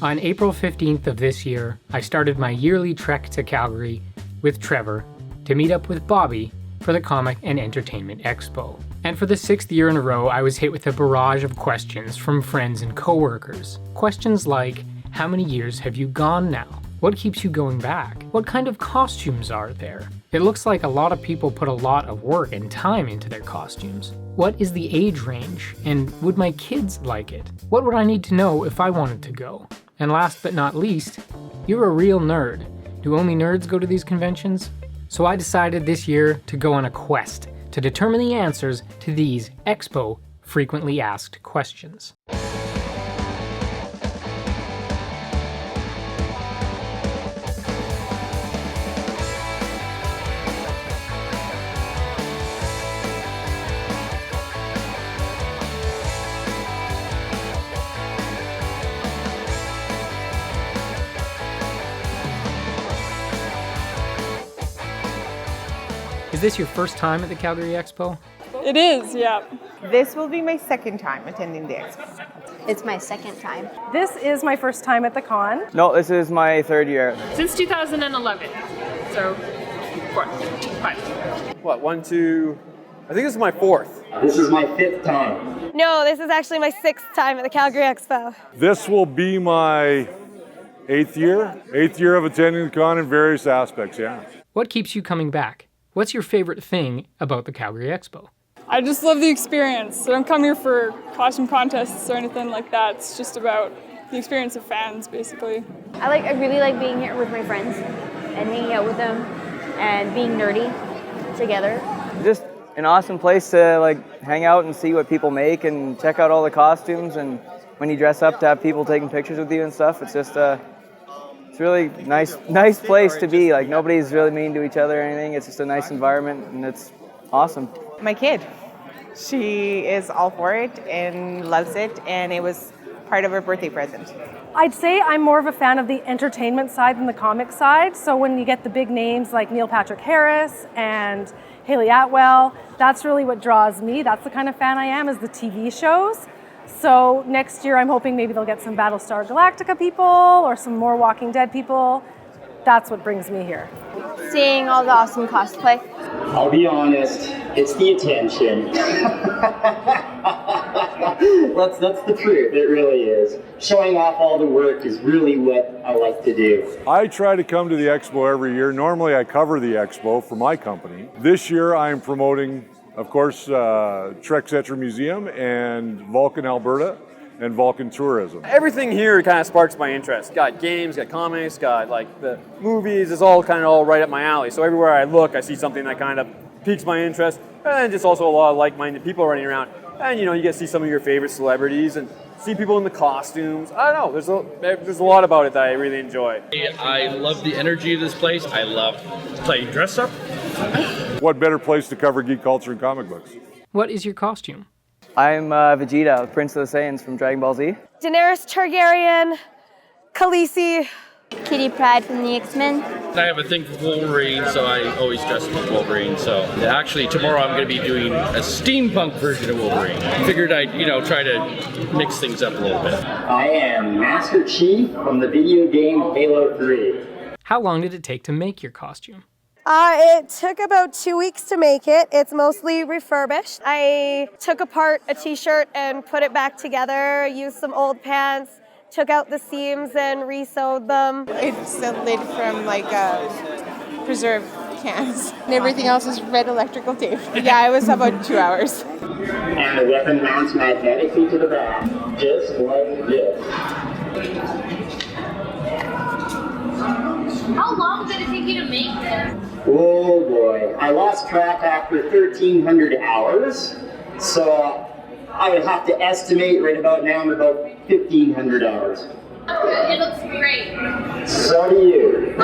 On April 15th of this year, I started my yearly trek to Calgary with Trevor to meet up with Bobby for the Comic and Entertainment Expo. And for the 6th year in a row, I was hit with a barrage of questions from friends and coworkers. Questions like, how many years have you gone now? What keeps you going back? What kind of costumes are there? It looks like a lot of people put a lot of work and time into their costumes. What is the age range? And would my kids like it? What would I need to know if I wanted to go? And last but not least, you're a real nerd. Do only nerds go to these conventions? So I decided this year to go on a quest to determine the answers to these Expo frequently asked questions. Is this your first time at the Calgary Expo? It is, yeah. This will be my second time attending the expo. It's my second time. This is my first time at the con. No, this is my third year. Since 2011. So, 5. What, 1, 2, I think this is my 4th. This is my 5th time. No, this is actually my 6th time at the Calgary Expo. This will be my 8th year. 8th year of attending the con in various aspects, yeah. What keeps you coming back? What's your favorite thing about the Calgary Expo? I just love the experience. I don't come here for costume contests or anything like that. It's just about the experience of fans, basically. I really like being here with my friends and hanging out with them and being nerdy together. Just an awesome place to hang out and see what people make and check out all the costumes, and when you dress up to have people taking pictures with you and stuff. It's just it's really nice place to be. Nobody's really mean to each other or anything. It's just a nice environment and it's awesome. My kid, she is all for it and loves it, and it was part of her birthday present. I'd say I'm more of a fan of the entertainment side than the comic side. So when you get the big names like Neil Patrick Harris and Haley Atwell, that's really what draws me. That's the kind of fan I am, is the TV shows. So next year I'm hoping maybe they'll get some Battlestar Galactica people or some more Walking Dead people. That's what brings me here. Seeing all the awesome cosplay. I'll be honest, it's the attention. That's the truth, it really is. Showing off all the work is really what I like to do. I try to come to the expo every year. Normally I cover the expo for my company. This year I am promoting, of course, Trek Setra Museum and Vulcan, Alberta, and Vulcan Tourism. Everything here kind of sparks my interest. Got games, got comics, got the movies. It's all kind of all right up my alley. So everywhere I look, I see something that kind of piques my interest. And just also a lot of like-minded people running around. And you get to see some of your favorite celebrities and see people in the costumes. I don't know, there's a lot about it that I really enjoy. I love the energy of this place. I love playing dress up. What better place to cover geek culture and comic books? What is your costume? I'm Vegeta, Prince of the Saiyans from Dragon Ball Z. Daenerys Targaryen, Khaleesi. Kitty Pryde from the X-Men. I have a thing for Wolverine, so I always dress up as Wolverine. So actually tomorrow I'm going to be doing a steampunk version of Wolverine. I figured I'd, try to mix things up a little bit. I am Master Chief from the video game Halo 3. How long did it take to make your costume? It took about 2 weeks to make it. It's mostly refurbished. I took apart a t-shirt and put it back together, used some old pants, took out the seams and re-sewed them. It's a lid from preserve cans, and everything else is red electrical tape. Yeah, it was about 2 hours. And the weapon mounts magnetically to the back, just like this. How long did it take you to make this? Oh boy, I lost track after 1,300 hours, so I would have to estimate right about now I'm about 1,500 hours. It looks great. So do you.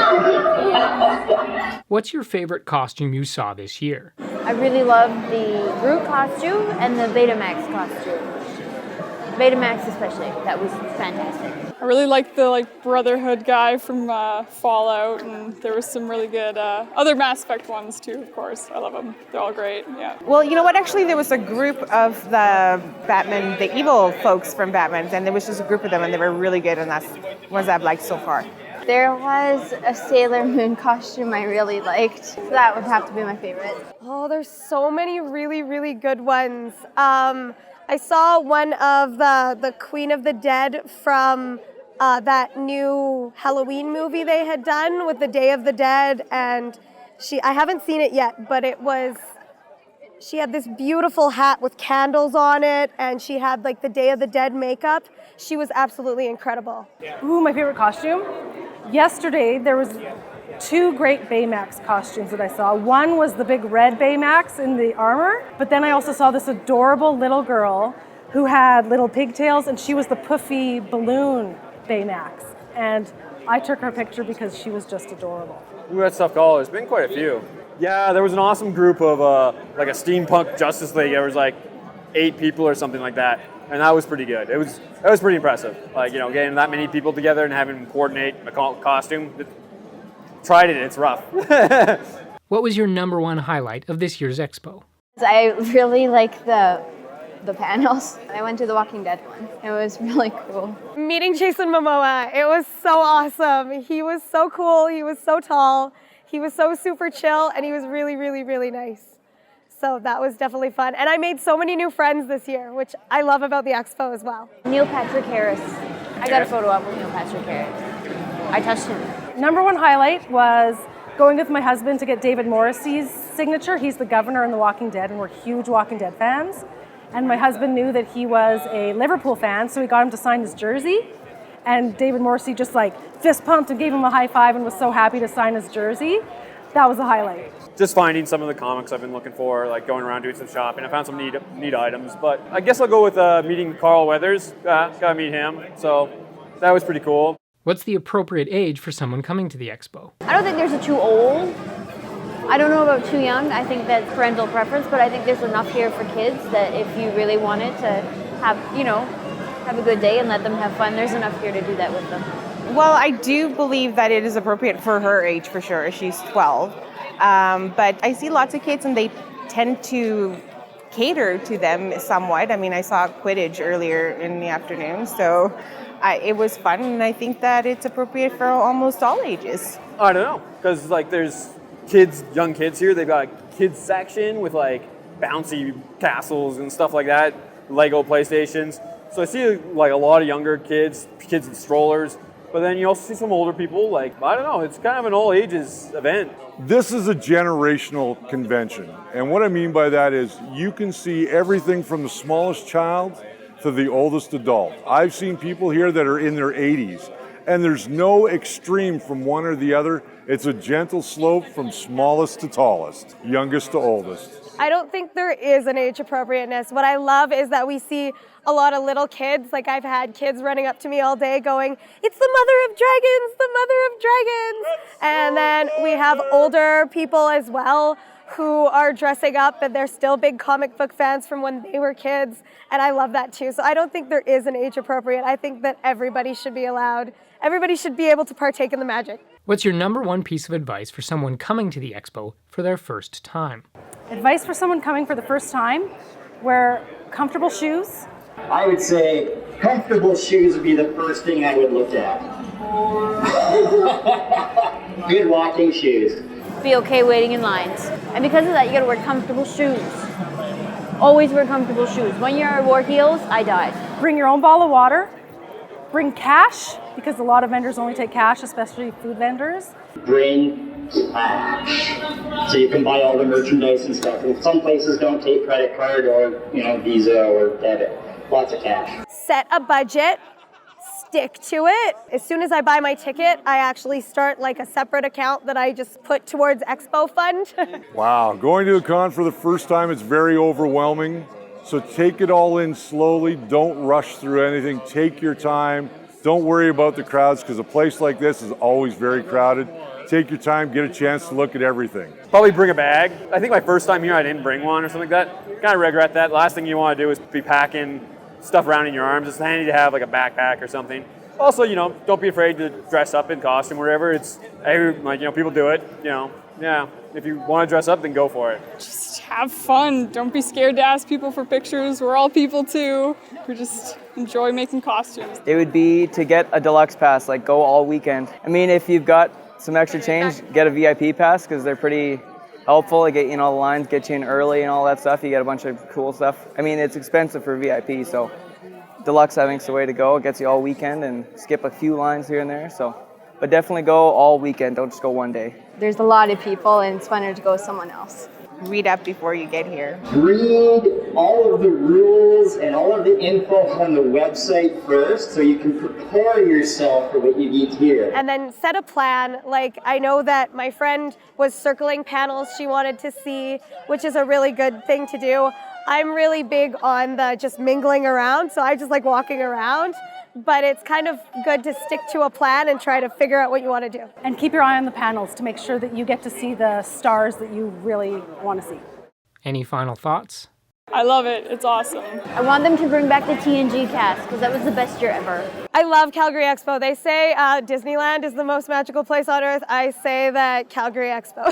What's your favorite costume you saw this year? I really love the Groot costume and the Betamax costume. Betamax especially. That was fantastic. I really liked the Brotherhood guy from Fallout, and there was some really good other Mass Effect ones too, of course. I love them. They're all great, yeah. Well, you know what? Actually, there was a group of the Batman, the evil folks from Batman, and there was just a group of them, and they were really good, and that's ones I've liked so far. There was a Sailor Moon costume I really liked. So that would have to be my favorite. Oh, there's so many really, really good ones. I saw one of the Queen of the Dead from that new Halloween movie they had done with the Day of the Dead, and I haven't seen it yet, but she had this beautiful hat with candles on it, and she had like the Day of the Dead makeup. She was absolutely incredible. Ooh, my favorite costume? Yesterday, there was 2 great Baymax costumes that I saw. One was the big red Baymax in the armor, but then I also saw this adorable little girl who had little pigtails, and she was the puffy balloon Baymax. And I took her picture because she was just adorable. Ooh, that's tough call. There's been quite a few. Yeah, there was an awesome group of like a steampunk Justice League. There was like 8 people or something like that, and that was pretty good. That was pretty impressive. Like, you know, getting that many people together and having them coordinate a costume. Tried it. It's rough. What was your number one highlight of this year's expo? I really like the panels. I went to the Walking Dead one. It was really cool. Meeting Jason Momoa, it was so awesome. He was so cool, he was so tall, he was so super chill, and he was really, really, really nice. So that was definitely fun. And I made so many new friends this year, which I love about the expo as well. Neil Patrick Harris. I got a photo up with Neil Patrick Harris. I touched him. Number one highlight was going with my husband to get David Morrissey's signature. He's the governor in The Walking Dead, and we're huge Walking Dead fans. And my husband knew that he was a Liverpool fan, so we got him to sign his jersey. And David Morrissey just fist pumped and gave him a high five and was so happy to sign his jersey. That was a highlight. Just finding some of the comics I've been looking for, like going around doing some shopping. I found some neat items, but I guess I'll go with meeting Carl Weathers. Gotta meet him, so that was pretty cool. What's the appropriate age for someone coming to the expo? I don't think there's a too old. I don't know about too young. I think that's parental preference, but I think there's enough here for kids that if you really wanted to have a good day and let them have fun, there's enough here to do that with them. Well, I do believe that it is appropriate for her age for sure. She's 12. But I see lots of kids and they tend to cater to them somewhat. I mean, I saw Quidditch earlier in the afternoon, so it was fun, and I think that it's appropriate for almost all ages. I don't know, because there's young kids here. They've got a kids section with bouncy castles and stuff like that, Lego PlayStations. So I see a lot of younger kids in strollers. But then you also see some older people, I don't know, it's kind of an all ages event. This is a generational convention. And what I mean by that is you can see everything from the smallest child to the oldest adult. I've seen people here that are in their 80s, and there's no extreme from one or the other. It's a gentle slope from smallest to tallest, youngest to oldest. I don't think there is an age appropriateness. What I love is that we see a lot of little kids. I've had kids running up to me all day going, "It's the mother of dragons, the mother of dragons." And then we have older people as well who are dressing up, and they're still big comic book fans from when they were kids. And I love that too. So I don't think there is an age appropriate. I think that everybody should be allowed. Everybody should be able to partake in the magic. What's your number one piece of advice for someone coming to the expo for their first time? Advice for someone coming for the first time: wear comfortable shoes. I would say comfortable shoes would be the first thing I would look at. Good walking shoes. Be okay waiting in lines. And because of that, you gotta wear comfortable shoes. Always wear comfortable shoes. 1 year I wore heels, I died. Bring your own bottle of water. Bring cash, because a lot of vendors only take cash, especially food vendors. Bring cash, so you can buy all the merchandise and stuff. And some places don't take credit card or Visa or debit. Lots of cash. Set a budget, stick to it. As soon as I buy my ticket, I actually start a separate account that I just put towards Expo Fund. Wow, going to a con for the first time, it's very overwhelming. So take it all in slowly. Don't rush through anything. Take your time. Don't worry about the crowds, because a place like this is always very crowded. Take your time, get a chance to look at everything. Probably bring a bag. I think my first time here I didn't bring one or something like that. Kind of regret that. Last thing you want to do is be packing stuff around in your arms. It's handy to have like a backpack or something. Also, you know, don't be afraid to dress up in costume wherever. It's like, you know, people do it. You know, yeah. If you want to dress up, then go for it. Just have fun. Don't be scared to ask people for pictures. We're all people too. We just enjoy making costumes. It would be to get a deluxe pass, like go all weekend. I mean, if you've got some extra change, get a VIP pass because they're pretty helpful. They get, you know, the lines get you in early and all that stuff. You get a bunch of cool stuff. I mean, it's expensive for VIP, so deluxe, I think, is the way to go. It gets you all weekend and skip a few lines here and there. So, but definitely go all weekend. Don't just go one day. There's a lot of people, and it's funner to go with someone else. Read up before you get here. Read all of the rules and all of the info on the website first so you can prepare yourself for what you need to hear. And then set a plan. Like, I know that my friend was circling panels she wanted to see, which is a really good thing to do. I'm really big on the just mingling around, so I just like walking around. But it's kind of good to stick to a plan and try to figure out what you want to do. And keep your eye on the panels to make sure that you get to see the stars that you really want to see. Any final thoughts? I love it. It's awesome. I want them to bring back the TNG cast because that was the best year ever. I love Calgary Expo. They say Disneyland is the most magical place on earth. I say that Calgary Expo.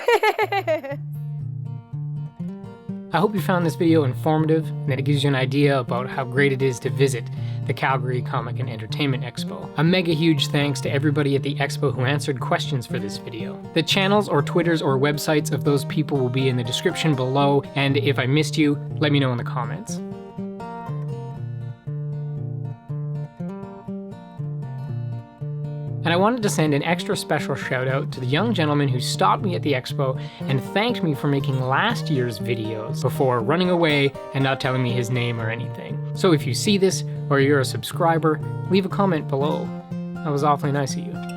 I hope you found this video informative and that it gives you an idea about how great it is to visit the Calgary Comic and Entertainment Expo. A mega huge thanks to everybody at the Expo who answered questions for this video. The channels or Twitters or websites of those people will be in the description below, and if I missed you, let me know in the comments. And I wanted to send an extra special shout out to the young gentleman who stopped me at the expo and thanked me for making last year's videos before running away and not telling me his name or anything. So if you see this or you're a subscriber, leave a comment below. That was awfully nice of you.